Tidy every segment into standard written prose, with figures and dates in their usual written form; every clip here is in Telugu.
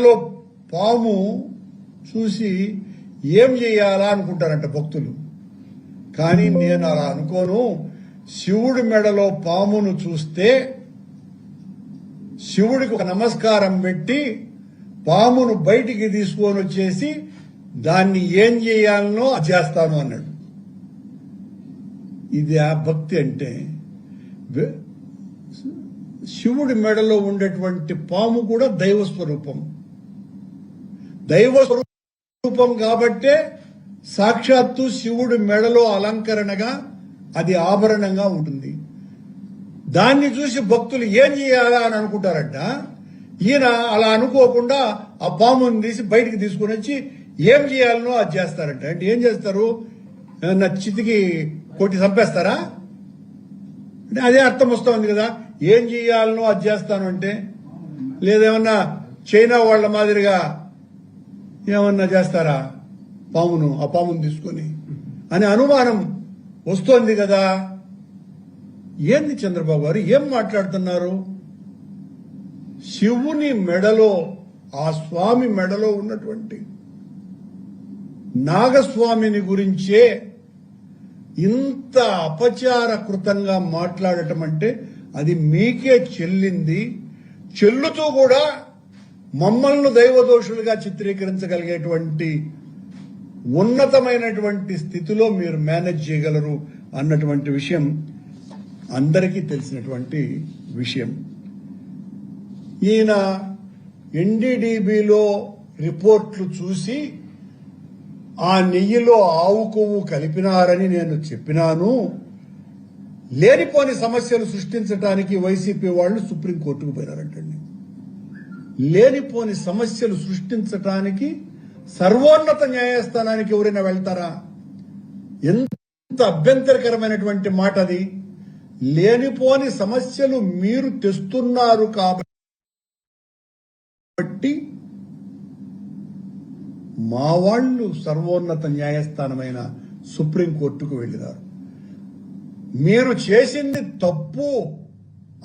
మెడలో పాము చూసి ఏం చేయాలా అనుకుంటారంట భక్తులు. కానీ నేను అలా అనుకోను. శివుడి మెడలో పామును చూస్తే శివుడికి ఒక నమస్కారం పెట్టి పామును బయటికి తీసుకొని వచ్చేసి దాన్ని ఏం చేయాలనో అది చేస్తాను అన్నాడు. ఇది ఆ భక్తి అంటే. శివుడి మెడలో ఉండేటువంటి పాము కూడా దైవ స్వరూపం. దైవ స్వరూపం కాబట్టే సాక్షాత్తు శివుడి మెడలో అలంకరణగా అది ఆభరణంగా ఉంటుంది. దాన్ని చూసి భక్తులు ఏం చేయాలా అని అనుకుంటారంట. ఈయన అలా అనుకోకుండా ఆ పాముని తీసి బయటికి తీసుకుని వచ్చి ఏం చేయాలనో అది చేస్తారంట. అంటే ఏం చేస్తారు? నా చితికి కొట్టి చంపేస్తారా అంటే అదే అర్థం వస్తుంది కదా. ఏం చేయాలనో అది చేస్తాను అంటే, లేదేమన్నా చైనా వాళ్ల మాదిరిగా ఏమన్నా చేస్తారా ఆ పామును తీసుకొని అనే అనుమానం వస్తోంది కదా. ఏంది చంద్రబాబు గారు ఏం మాట్లాడుతున్నారు? శివుని మెడలో, ఆ స్వామి మెడలో ఉన్నటువంటి నాగస్వామిని గురించే ఇంత అపచారకృతంగా మాట్లాడటం అంటే అది మీకే చెల్లింది. చెల్లుతూ కూడా మమ్మల్ని దైవదోషులుగా చిత్రీకరించగలిగేటువంటి ఉన్నతమైనటువంటి స్థితిలో మీరు మేనేజ్ చేయగలరు అన్నటువంటి విషయం అందరికీ తెలిసినటువంటి విషయం. ఈయన ఎన్డీడీబీలో రిపోర్ట్లు చూసి ఆ నెయ్యిలో ఆవు కొవ్వు కలిపినారని నేను చెప్పినాను. లేనిపోని సమస్యలు సృష్టించడానికి వైసీపీ వాళ్ళు సుప్రీంకోర్టుకు పోయినారంటండి. లేనిపోని సమస్యలు సృష్టించడానికి సర్వోన్నత న్యాయస్థానానికి ఎవరైనా వెళ్తారా? ఎంత అభ్యంతరకరమైనటువంటి మాట అది. లేనిపోని సమస్యలు మీరు తెస్తున్నారు కాబట్టి మా వాళ్ళు సర్వోన్నత న్యాయస్థానమైన సుప్రీంకోర్టుకు వెళ్ళినారు. మీరు చేసింది తప్పు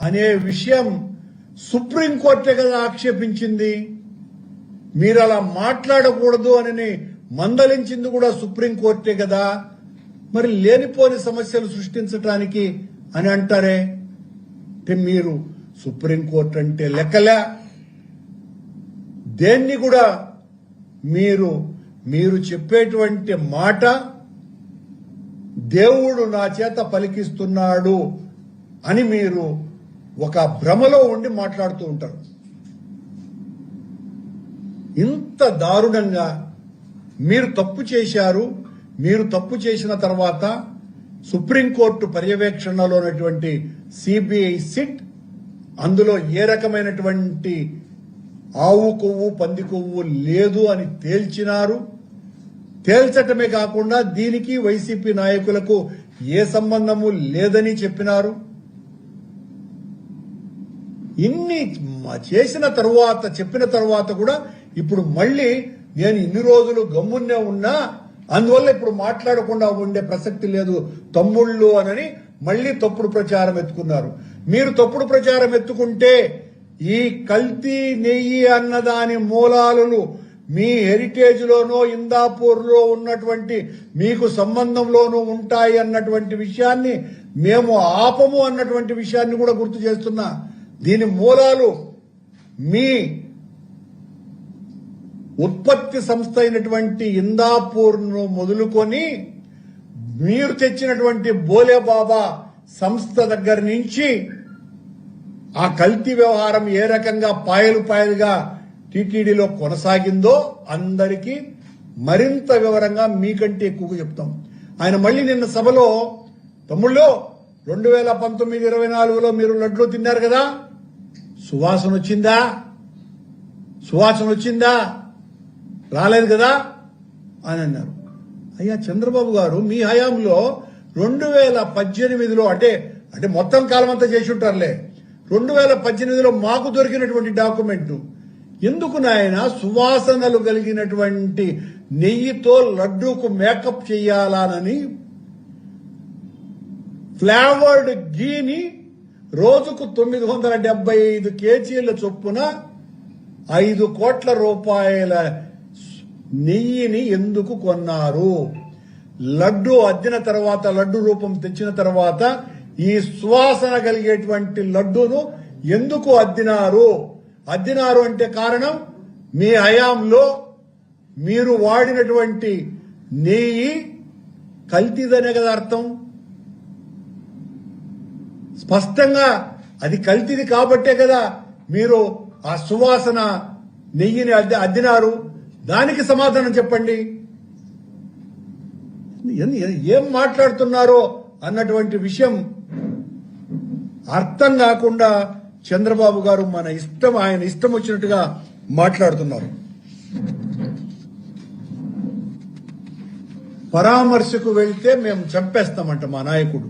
అనే విషయం సుప్రీంకోర్టే కదా ఆక్షేపించింది. మీరు అలా మాట్లాడకూడదు అని మందలించింది కూడా సుప్రీంకోర్టే కదా. మరి లేనిపోని సమస్యలు సృష్టించడానికి అని అంటారే. అంటే మీరు సుప్రీంకోర్టు అంటే లెక్కలే. దేన్ని కూడా మీరు చెప్పేటువంటి మాట దేవుడు నా చేత పలికిస్తున్నాడు అని మీరు ఒక భ్రమలో ఉండి మాట్లాడుతూ ఉంటారు. ఇంత దారుణంగా మీరు తప్పు చేశారు. మీరు తప్పు చేసిన తర్వాత సుప్రీంకోర్టు పర్యవేక్షణలో ఉన్నటువంటి సిబిఐ సిట్ అందులో ఏ రకమైనటువంటి ఆవు కొవ్వు పంది కొవ్వు లేదు అని తేల్చినారు. తేల్చటమే కాకుండా దీనికి వైసీపీ నాయకులకు ఏ సంబంధము లేదని చెప్పినారు. ఇన్ని చేసిన తర్వాత, చెప్పిన తర్వాత కూడా ఇప్పుడు మళ్ళీ నేను ఇన్ని రోజులు గమ్మున్నే ఉన్నా, అందువల్ల ఇప్పుడు మాట్లాడకుండా ఉండే ప్రసక్తి లేదు తమ్ముళ్ళు అని మళ్లీ తప్పుడు ప్రచారం ఎత్తుకున్నారు. మీరు తప్పుడు ప్రచారం ఎత్తుకుంటే ఈ కల్తీ నెయ్యి అన్నదాని మూలాలు మీ హెరిటేజ్ లోనో ఇందాపూర్ లో ఉన్నటువంటి మీకు సంబంధంలోనూ ఉంటాయి అన్నటువంటి విషయాన్ని మేము ఆపము అన్నటువంటి విషయాన్ని కూడా గుర్తు చేస్తున్నా. దీని మూలాలు మీ ఉత్పత్తి సంస్థ అయినటువంటి ఇందాపూర్ ను మొదలుకొని మీరు తెచ్చినటువంటి బోలేబాబా సంస్థ దగ్గర నుంచి ఆ కల్తీ వ్యవహారం ఏ రకంగా పాయలుగా టీటీడీలో కొనసాగిందో అందరికీ మరింత వివరంగా మీకంటే ఎక్కువగా చెప్తాం. ఆయన మళ్ళీ నిన్న సభలో, తమ్ముళ్ళు 2019-24లో మీరు లడ్లు తిన్నారు కదా, సువాసన వచ్చిందా? రాలేదు కదా అని అన్నారు. అయ్యా చంద్రబాబు గారు, మీ హయాంలో 2018లో అంటే మొత్తం కాలం అంతా చేసి ఉంటారులే, 2018లో మాకు దొరికినటువంటి డాక్యుమెంట్ ఎందుకు నాయన సువాసనలు కలిగినటువంటి నెయ్యితో లడ్డూకు మేకప్ చెయ్యాలని ఫ్లేవర్డ్ గీని రోజుకు 975 కేజీల చొప్పున 5 కోట్ల రూపాయల నెయ్యిని ఎందుకు కొన్నారు? లడ్డు అద్దిన తర్వాత, లడ్డు రూపం తెచ్చిన తర్వాత ఈ సువాసన కలిగేటువంటి లడ్డూను ఎందుకు అద్దినారు? అద్దినారు అంటే కారణం, మీ హయాంలో మీరు వాడినటువంటి నెయ్యి కల్తీదనే కదా అర్థం. స్పష్టంగా అది కల్తీది కాబట్టే కదా మీరు ఆ సువాసన నెయ్యిని అద్దినారు. దానికి సమాధానం చెప్పండి. ఏం మాట్లాడుతున్నారో అన్నటువంటి విషయం అర్థం కాకుండా చంద్రబాబు గారు ఆయన ఇష్టం వచ్చినట్టుగా మాట్లాడుతున్నారు. పరామర్శకు వెళ్తే మేము చంపేస్తామంట మా నాయకుడు.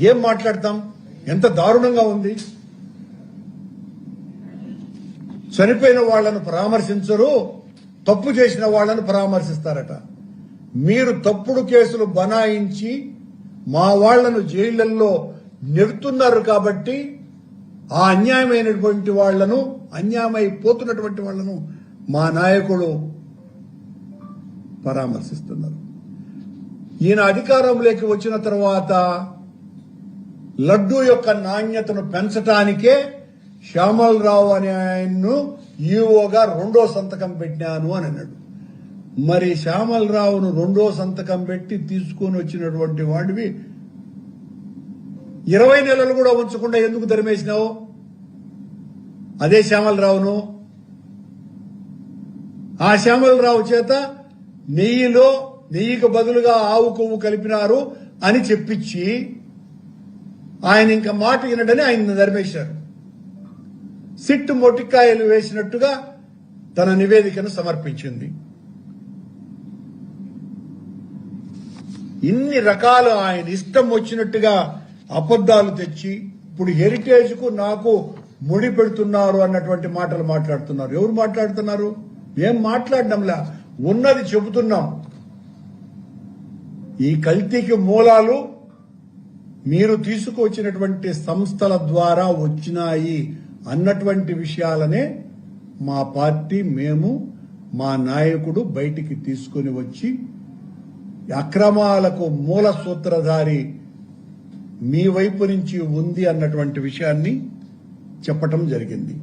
ఏం మాట్లాడతాం? ఎంత దారుణంగా ఉంది. చనిపోయిన వాళ్లను పరామర్శించరు, తప్పు చేసిన వాళ్లను పరామర్శిస్తారట. మీరు తప్పుడు కేసులు బనాయించి మా వాళ్లను జైళ్లలో నెడుతున్నారు కాబట్టి ఆ అన్యాయమైనటువంటి వాళ్లను, అన్యాయమైపోతున్నటువంటి వాళ్లను మా నాయకుడు పరామర్శిస్తున్నారు. ఈయన అధికారంలోకి వచ్చిన తర్వాత లడ్డూ యొక్క నాణ్యతను పెంచడానికే శ్యామలరావు అనే ఆయన్ను ఈఓగా 2వ సంతకం పెట్టాను అని అన్నాడు. మరి శ్యామలరావును 2వ సంతకం పెట్టి తీసుకొని వచ్చినటువంటి వాడివి 20 నెలలు కూడా ఉంచకుండా ఎందుకు ధర్మేసినావు? అదే శ్యామలరావును, ఆ శ్యామలరావు చేత నెయ్యికి బదులుగా ఆవు కొవ్వు కలిపినారు అని చెప్పించి ఆయన ఇంకా మాట వినడని ఆయన ధర్మేశారు. సిట్ మొటికాయలు వేసినట్టుగా తన నివేదికను సమర్పించింది. ఇన్ని రకాలు ఆయన ఇష్టం వచ్చినట్టుగా అబద్దాలు తెచ్చి ఇప్పుడు హెరిటేజ్ కు నాకు ముడి పెడుతున్నారు అన్నటువంటి మాటలు మాట్లాడుతున్నారు. ఎవరు మాట్లాడుతున్నారు? ఏం మాట్లాడడంలా, ఉన్నది చెబుతున్నాం. ఈ కల్తీకి మూలాలు మీరు తీసుకువచ్చినటువంటి సంస్థల ద్వారా వచ్చినాయి అన్నటువంటి విషయాలనే మా పార్టీ, మేము, మా నాయకుడు బయటికి తీసుకొని వచ్చి అక్రమాలకు మూల సూత్రధారి మీ వైపు నుంచి ఉంది అన్నటువంటి విషయాన్ని చెప్పటం జరిగింది.